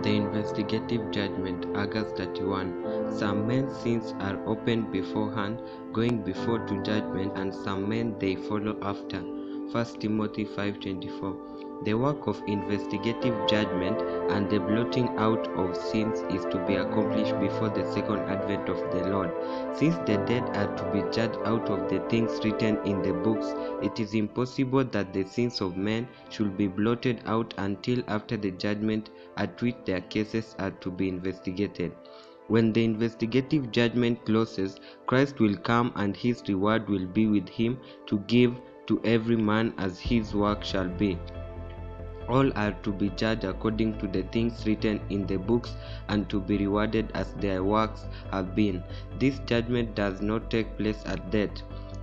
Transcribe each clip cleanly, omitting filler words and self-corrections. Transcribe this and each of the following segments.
The investigative judgment, August 31. Some men's sins are opened beforehand, going before to judgment, and some men they follow after. 1 Timothy 5:24. The work of investigative judgment and the blotting out of sins is to be accomplished before the second advent of the Lord. Since the dead are to be judged out of the things written in the books, it is impossible that the sins of men should be blotted out until after the judgment at which their cases are to be investigated. When the investigative judgment closes, Christ will come and his reward will be with him to give to every man as his work shall be. All are to be judged according to the things written in the books and to be rewarded as their works have been. This judgment does not take place at death.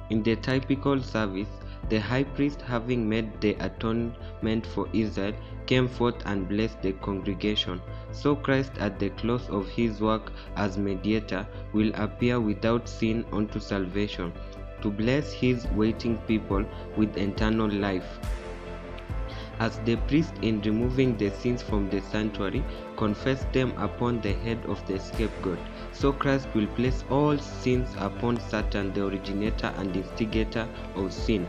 In the typical service, the high priest, having made the atonement for Israel, came forth and blessed the congregation. So Christ, at the close of his work as mediator, will appear without sin unto salvation, to bless his waiting people with eternal life. As the priest, in removing the sins from the sanctuary, confessed them upon the head of the scapegoat, so Christ will place all sins upon Satan, the originator and instigator of sin.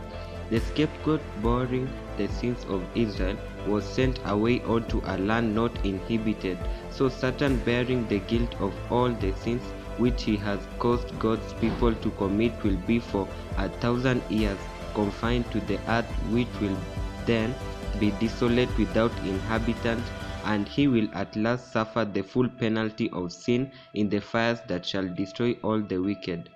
The scapegoat, bearing the sins of Israel, was sent away unto a land not inhabited. So Satan, bearing the guilt of all the sins which he has caused God's people to commit, will be for 1,000 years confined to the earth, which will then be desolate without inhabitant, and he will at last suffer the full penalty of sin in the fires that shall destroy all the wicked.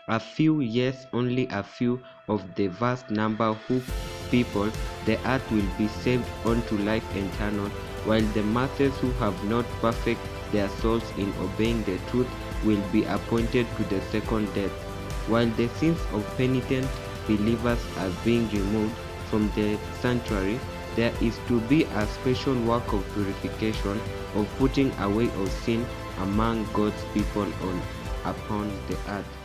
A few, yes, only a few of the vast number who people the earth will be saved unto life eternal, while the masses who have not perfect their souls in obeying the truth will be appointed to the second death. While the sins of penitent believers are being removed from the sanctuary, there is to be a special work of purification, of putting away of sin among God's people upon the earth.